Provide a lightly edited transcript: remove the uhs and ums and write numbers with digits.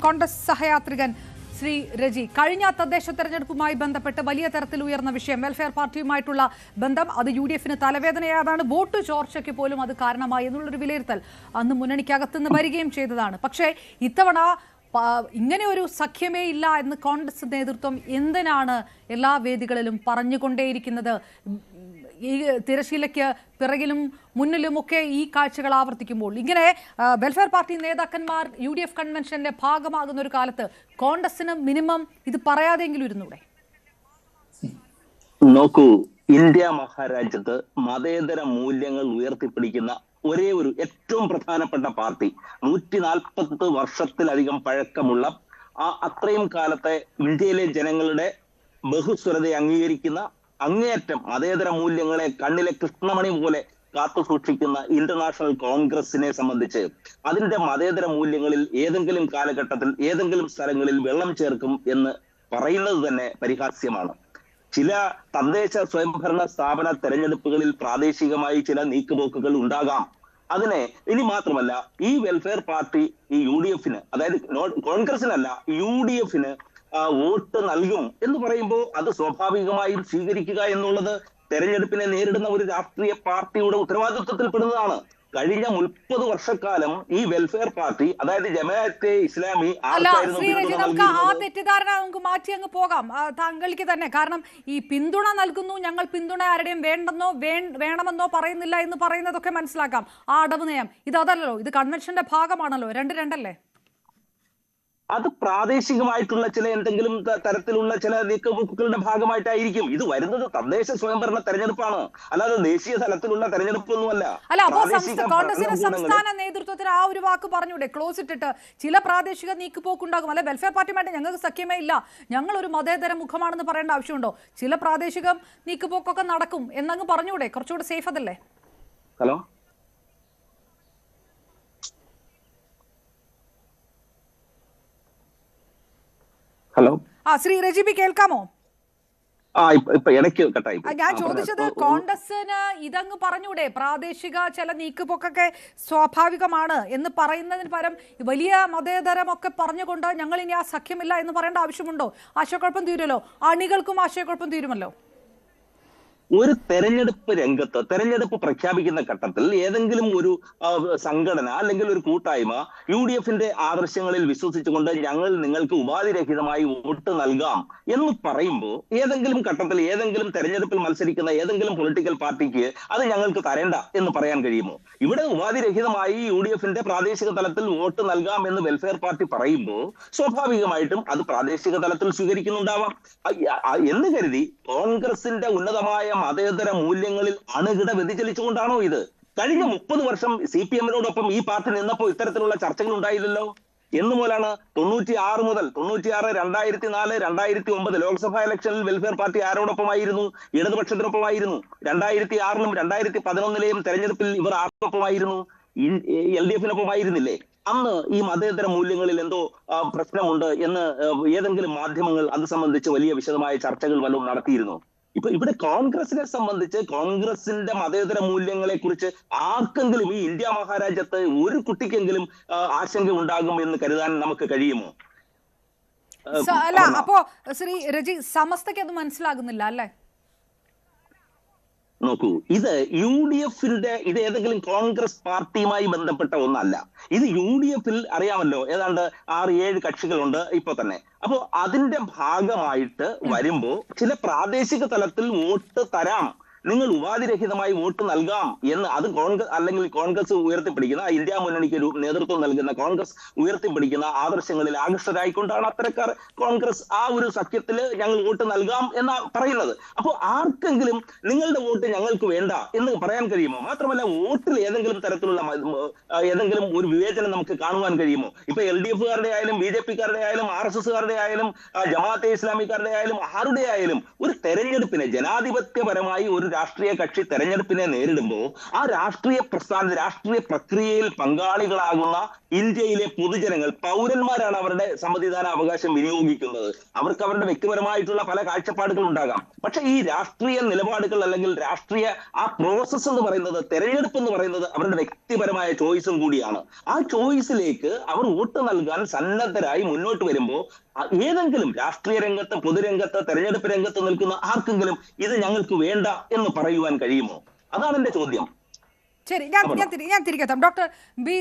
കോൺഗ്രസ് സഹയാത്രികൻ ശ്രീ രജി, കഴിഞ്ഞ തദ്ദേശ തെരഞ്ഞെടുപ്പുമായി ബന്ധപ്പെട്ട് വലിയ തരത്തിൽ ഉയർന്ന വിഷയം വെൽഫെയർ പാർട്ടിയുമായിട്ടുള്ള ബന്ധം, അത് യുഡിഎഫിന് തലവേദനയാതാണ്, വോട്ട് ചോർച്ചയ്ക്ക് പോലും അത് കാരണമായി എന്നുള്ളൊരു വിലയിരുത്തൽ അന്ന് മുന്നണിക്കകത്തുനിന്ന് വരികയും ചെയ്തതാണ്. പക്ഷേ ഇത്തവണ ഇങ്ങനെ ഒരു സഖ്യമേ ഇല്ല എന്ന് കോൺഗ്രസ് നേതൃത്വം എന്തിനാണ് എല്ലാ വേദികളിലും പറഞ്ഞുകൊണ്ടേയിരിക്കുന്നത്? ഈ തിരശീലയ്ക്ക് പിറകിലും മുന്നിലുമൊക്കെ ഈ കാഴ്ചകൾ ആവർത്തിക്കുമ്പോൾ ഇങ്ങനെ വെൽഫെയർ പാർട്ടി നേതാക്കന്മാർ UDF കൺവെൻഷന്റെ ഭാഗമാകുന്ന ഒരു കാലത്ത് കോൺഗ്രസിന് മിനിമം ഇത് പറയാതെങ്കിലും ഇരുന്നൂടെ? നോക്കൂ, ഇന്ത്യ മഹാരാജ്യത്ത് മതേതര മൂല്യങ്ങൾ ഉയർത്തിപ്പിടിക്കുന്ന ഒരേ ഒരു ഏറ്റവും പ്രധാനപ്പെട്ട പാർട്ടി, 140 വർഷത്തിലധികം പഴക്കമുള്ള അത്രയും കാലത്തെ ഇന്ത്യയിലെ ജനങ്ങളുടെ ബഹുസ്വരതയെ അംഗീകരിക്കുന്ന അങ്ങേയറ്റം മതേതര മൂല്യങ്ങളെ കണ്ണിലെ കൃഷ്ണമണി പോലെ കാത്തു സൂക്ഷിക്കുന്ന ഇന്റർനാഷണൽ കോൺഗ്രസിനെ സംബന്ധിച്ച് അതിന്റെ മതേതര മൂല്യങ്ങളിൽ ഏതെങ്കിലും കാലഘട്ടത്തിൽ ഏതെങ്കിലും സ്ഥലങ്ങളിൽ വെള്ളം ചേർക്കും എന്ന് പറയുന്നത് തന്നെ പരിഹാസ്യമാണ്. ചില തദ്ദേശ സ്വയംഭരണ സ്ഥാപന തെരഞ്ഞെടുപ്പുകളിൽ പ്രാദേശികമായി ചില നീക്കുപോക്കുകൾ ഉണ്ടാകാം. അതിനെ ഇനി മാത്രമല്ല, ഈ വെൽഫെയർ പാർട്ടി ഈ UDFന്, അതായത് കോൺഗ്രസിനല്ല UDFന് വോട്ട് നൽകും എന്ന് പറയുമ്പോൾ അത് സ്വാഭാവികമായും സ്വീകരിക്കുക എന്നുള്ളത് തെരഞ്ഞെടുപ്പിനെ നേരിടുന്ന ഒരു രാഷ്ട്രീയ പാർട്ടിയുടെ ഉത്തരവാദിത്വത്തിൽപ്പെടുന്നതാണ്. കഴിഞ്ഞ 30 വർഷക്കാലം ഈ വെൽഫെയർ പാർട്ടി, അതായത് ജമാഅത്തെ ഇസ്ലാമി, തെറ്റിദ്ധാരണ നമുക്ക് മാറ്റി അങ്ങ് പോകാം താങ്കൾക്ക് തന്നെ. കാരണം ഈ പിന്തുണ നൽകുന്നു, ഞങ്ങൾ പിന്തുണ ആരുടെയും വേണമെന്നോ പറയുന്നില്ല എന്ന് പറയുന്നതൊക്കെ മനസ്സിലാക്കാം. ആ അടവ് നയം ഇതല്ലല്ലോ, ഇത് കൺവെൻഷന്റെ ഭാഗമാണല്ലോ. രണ്ടല്ലേ? അത് പ്രാദേശികമായിട്ടുള്ള ചില എന്തെങ്കിലും തരത്തിലുള്ള ചില നീക്കുപോക്കുകളുടെ ഭാഗമായിട്ടായിരിക്കും. ഇത് വരുന്നത് തദ്ദേശ സ്വയംഭരണ തെരഞ്ഞെടുപ്പാണ്, അല്ലാതെ ദേശീയ തലത്തിലുള്ള തെരഞ്ഞെടുപ്പൊന്നുമല്ല. കോൺഗ്രസിന്റെ സംസ്ഥാന നേതൃത്വത്തിന് ആ ഒരു വാക്ക് പറഞ്ഞൂടെ? ക്ലോസ് ഇട്ടിട്ട് ചില പ്രാദേശിക നീക്കുപോക്കുണ്ടാകും, അല്ലെ വെൽഫെയർ പാർട്ടിയുമായിട്ട് ഞങ്ങൾക്ക് സഖ്യമേ ഇല്ല, ഞങ്ങൾ ഒരു മതേതര മുഖമാണെന്ന് പറയേണ്ട ആവശ്യമുണ്ടോ? ചില പ്രാദേശിക നീക്കുപോക്കൊക്കെ നടക്കും എന്നങ്ങ് പറഞ്ഞൂടെ? കുറച്ചുകൂടെ സേഫ് അതല്ലേ? ഹലോ ഹലോ ശ്രീ രജിബി, കേൾക്കാമോ? ഞാൻ ചോദിച്ചത് കോൺഗ്രസിന് ഇതങ്ങ് പറഞ്ഞൂടെ? പ്രാദേശിക ചില നീക്കുപോക്കൊക്കെ സ്വാഭാവികമാണ് എന്ന് പറയുന്നതിന് പകരം വലിയ മതേതരമൊക്കെ പറഞ്ഞുകൊണ്ട് ഞങ്ങൾ ഇനി ആ സഖ്യമില്ല എന്ന് പറയേണ്ട ആവശ്യമുണ്ടോ? ആശയക്കുഴപ്പം തീരുമല്ലോ, അണികൾക്കും ആശയക്കുഴപ്പം തീരുമല്ലോ. ഒരു തെരഞ്ഞെടുപ്പ് രംഗത്ത് തെരഞ്ഞെടുപ്പ് പ്രഖ്യാപിക്കുന്ന ഘട്ടത്തിൽ ഏതെങ്കിലും ഒരു സംഘടന അല്ലെങ്കിൽ ഒരു കൂട്ടായ്മ UDFന്റെ ആദർശങ്ങളിൽ വിശ്വസിച്ചുകൊണ്ട് ഞങ്ങൾ നിങ്ങൾക്ക് ഉപാധിരഹിതമായി വോട്ട് നൽകാം എന്ന് പറയുമ്പോൾ ഏതെങ്കിലും ഘട്ടത്തിൽ ഏതെങ്കിലും തെരഞ്ഞെടുപ്പിൽ മത്സരിക്കുന്ന ഏതെങ്കിലും പൊളിറ്റിക്കൽ പാർട്ടിക്ക് അത് ഞങ്ങൾക്ക് തരേണ്ട എന്ന് പറയാൻ കഴിയുമോ? ഇവിടെ ഉപാധിരഹിതമായി UDFന്റെ പ്രാദേശിക തലത്തിൽ വോട്ട് നൽകാം എന്ന് വെൽഫെയർ പാർട്ടി പറയുമ്പോൾ സ്വാഭാവികമായിട്ടും അത് പ്രാദേശിക തലത്തിൽ സ്വീകരിക്കുന്നുണ്ടാവാം എന്ന് കരുതി കോൺഗ്രസിന്റെ ഉന്നതമായ മതേതര മൂല്യങ്ങളിൽ അണുകിട വ്യതിചലിച്ചുകൊണ്ടാണോ ഇത്? കഴിഞ്ഞ 30 വർഷം CPMനോടൊപ്പം ഈ പാർട്ടി നിന്നപ്പോൾ ഇത്തരത്തിലുള്ള ചർച്ചകൾ ഉണ്ടായില്ലല്ലോ. എന്നുമൂലാണ് 96 മുതൽ 96, 2004, 2009 ലോക്സഭാ ഇലക്ഷനിൽ വെൽഫെയർ പാർട്ടി ആരോടൊപ്പമായിരുന്നു? ഇടതുപക്ഷത്തിനൊപ്പമായിരുന്നു. 2006ലും 2011ലെയും തെരഞ്ഞെടുപ്പിൽ ഇവർ ആരോടൊപ്പമായിരുന്നു? LDFനൊപ്പമായിരുന്നില്ലേ? അന്ന് ഈ മതേതര മൂല്യങ്ങളിൽ എന്തോ പ്രശ്നമുണ്ട് എന്ന് ഏതെങ്കിലും മാധ്യമങ്ങൾ അത് സംബന്ധിച്ച് വലിയ വിശദമായ ചർച്ചകൾ വല്ലതും നടത്തിയിരുന്നു? ഇവിടെ കോൺഗ്രസിനെ സംബന്ധിച്ച് കോൺഗ്രസിന്റെ മതേതര മൂല്യങ്ങളെ കുറിച്ച് ആർക്കെങ്കിലും ഈ ഇന്ത്യ മഹാരാജ്യത്ത് ഒരു കുട്ടിക്കെങ്കിലും ആശങ്ക ഉണ്ടാകും എന്ന് കരുതാൻ നമുക്ക് കഴിയുമോ? അല്ല, അപ്പോ ശ്രീ രജി, സമസ്തയ്ക്ക് അത് മനസ്സിലാകുന്നില്ല അല്ലേ? നോക്കൂ, ഇത് UDFന്റെ ഇത് ഏതെങ്കിലും കോൺഗ്രസ് പാർട്ടിയുമായി ബന്ധപ്പെട്ട ഒന്നല്ല. ഇത് UDFൽ അറിയാമല്ലോ, ഏതാണ്ട് 6-7 കക്ഷികളുണ്ട് ഇപ്പൊ തന്നെ. അപ്പോ അതിന്റെ ഭാഗമായിട്ട് വരുമ്പോ ചില പ്രാദേശിക തലത്തിൽ വോട്ട് തരാം, നിങ്ങൾ ഉപാധിരഹിതമായി വോട്ട് നൽകാം എന്ന് അത് കോൺഗ്രസ് അല്ലെങ്കിൽ കോൺഗ്രസ് ഉയർത്തിപ്പിടിക്കുന്ന ഇന്ത്യ മുന്നണിക്ക് നേതൃത്വം നൽകുന്ന കോൺഗ്രസ് ഉയർത്തിപ്പിടിക്കുന്ന ആദർശങ്ങളിൽ ആകർഷകരായിക്കൊണ്ടാണ് അത്തരക്കാർ കോൺഗ്രസ് ആ ഒരു സഖ്യത്തിൽ ഞങ്ങൾ വോട്ട് നൽകാം എന്ന് പറയുന്നത്. അപ്പോൾ ആർക്കെങ്കിലും നിങ്ങളുടെ വോട്ട് ഞങ്ങൾക്ക് വേണ്ട എന്ന് പറയാൻ കഴിയുമോ? മാത്രമല്ല, വോട്ടിൽ ഏതെങ്കിലും തരത്തിലുള്ള ഏതെങ്കിലും ഒരു വിവേചനം നമുക്ക് കാണുവാൻ കഴിയുമോ? ഇപ്പൊ LDFകാരുടെ ആയാലും BJPക്കാരുടെ ആയാലും RSSകാരുടെ ആയാലും ജമാഅത്തെ ഇസ്ലാമിക്കാരുടെ ആയാലും ആരുടെ ആയാലും ഒരു തെരഞ്ഞെടുപ്പിനെ ജനാധിപത്യപരമായി ഒരു രാഷ്ട്രീയ കക്ഷി തെരഞ്ഞെടുപ്പിനെ നേരിടുമ്പോൾ ആ രാഷ്ട്രീയ പ്രസ്ഥാന രാഷ്ട്രീയ പ്രക്രിയയിൽ പങ്കാളികളാകുന്ന ഇന്ത്യയിലെ പൊതുജനങ്ങൾ പൗരന്മാരാണ് അവരുടെ സമ്മതിദാന അവകാശം വിനിയോഗിക്കുന്നത്. അവർക്ക് അവരുടെ വ്യക്തിപരമായിട്ടുള്ള പല കാഴ്ചപ്പാടുകൾ ഉണ്ടാകാം. പക്ഷെ ഈ രാഷ്ട്രീയ നിലപാടുകൾ അല്ലെങ്കിൽ രാഷ്ട്രീയ ആ പ്രോസസ് എന്ന് പറയുന്നത്, തെരഞ്ഞെടുപ്പ് എന്ന് പറയുന്നത് അവരുടെ വ്യക്തിപരമായ ചോയ്സും കൂടിയാണ്. ആ ചോയ്സിലേക്ക് അവർ വോട്ട് നൽകാൻ സന്നദ്ധരായി മുന്നോട്ട് വരുമ്പോൾ ഏതെങ്കിലും രാഷ്ട്രീയ രംഗത്ത്, പൊതുരംഗത്ത്, തെരഞ്ഞെടുപ്പ് രംഗത്ത് നിൽക്കുന്ന ആർക്കെങ്കിലും ഇത് ഞങ്ങൾക്ക് വേണ്ട എന്ന് പറയുവാൻ കഴിയുമോ? അതാണ് എന്റെ ചോദ്യം. ശരി, ഞാൻ തിരികെത്താം. Doctor B